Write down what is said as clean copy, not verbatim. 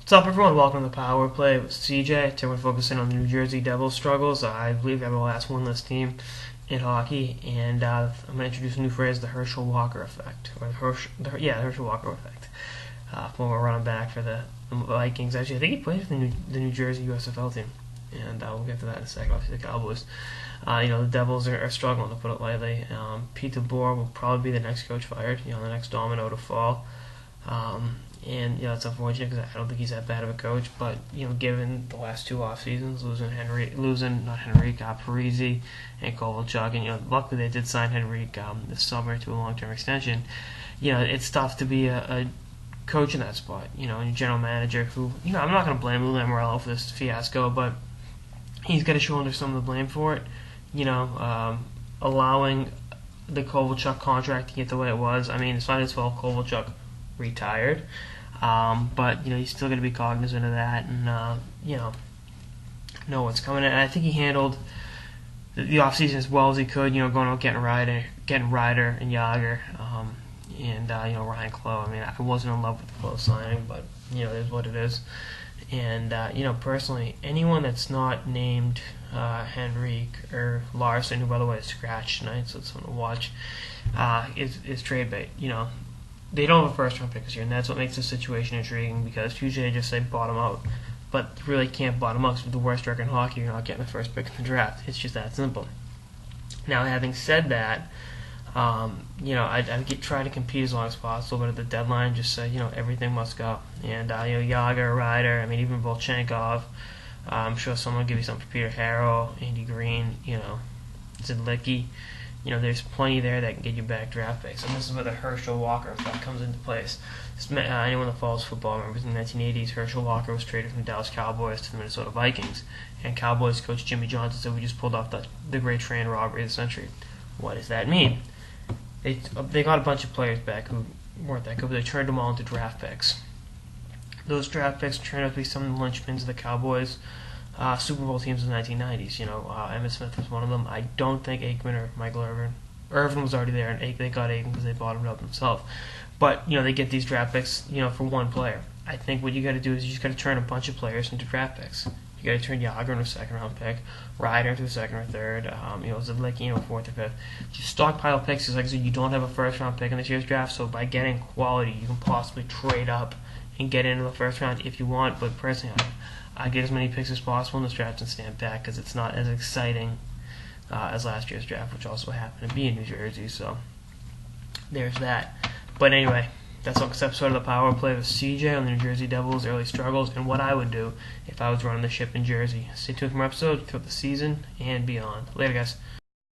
What's up, everyone? Welcome to Power Play with CJ. Today we're focusing on the New Jersey Devils' struggles. I believe they're the last winless team in hockey, and I'm going to introduce a new phrase, the Herschel Walker effect. Or the Herschel Walker effect. Former running back for the Vikings. Actually, I think he plays for the New Jersey USFL team, and we'll get to that in a second. Obviously, the Cowboys. The Devils are struggling, to put it lightly. Pete DeBoer will probably be the next coach fired, the next domino to fall. And it's unfortunate because I don't think he's that bad of a coach. But given the last two off seasons, losing Parisi and Kovalchuk, and luckily they did sign Henrique this summer to a long-term extension. It's tough to be a coach in that spot. And a general manager who, I'm not going to blame Lou Lamoriello for this fiasco, but he's got to shoulder some of the blame for it. Allowing the Kovalchuk contract to get the way it was. I mean, it's not his fault. Kovalchuk retired, but he's still going to be cognizant of that, and know what's coming. And I think he handled the off season as well as he could. Going out getting Ryder and Yager, and Ryan Clough. I mean, I wasn't in love with the Clough signing, but it is what it is. And personally, anyone that's not named Henrique or Larson, who by the way is scratched tonight, so it's something to watch, is trade bait. They don't have a first-round pick this year, and that's what makes the situation intriguing, because usually they just say bottom out, but really can't bottom out, because with the worst record in hockey, you're not getting the first pick in the draft. It's just that simple. Now, having said that, I'd try to compete as long as possible, but at the deadline, just say, everything must go. And, Yager, Ryder, even Volchenkov, I'm sure someone will give you something for Peter Harrell, Andy Green, Zidlicki. There's plenty there that can get you back draft picks. And this is where the Herschel Walker effect comes into place. Anyone that follows football remembers in the 1980s, Herschel Walker was traded from the Dallas Cowboys to the Minnesota Vikings. And Cowboys coach Jimmy Johnson said, we just pulled off the great train robbery of the century. What does that mean? They got a bunch of players back who weren't that good, but they turned them all into draft picks. Those draft picks turned out to be some of the linchpins of the Cowboys' Super Bowl teams in the 1990s. Emmitt Smith was one of them. I don't think Aikman or Michael Irvin. Irvin was already there, and they got Aikman because they bought him up themselves. But they get these draft picks, for one player. I think what you got to do is you just got to turn a bunch of players into draft picks. You got to turn Yager into a second-round pick, Ryder into a second or third, Zidlicki, fourth or fifth. Just stockpile picks, because like I said, you don't have a first-round pick in this year's draft, so by getting quality, you can possibly trade up and get into the first round if you want. But personally, I get as many picks as possible in this draft and stand back, because it's not as exciting as last year's draft, which also happened to be in New Jersey. So there's that. But anyway, that's all this episode of the Power Play with CJ on the New Jersey Devils' early struggles and what I would do if I was running the ship in Jersey. Stay tuned for more episodes throughout the season and beyond. Later, guys.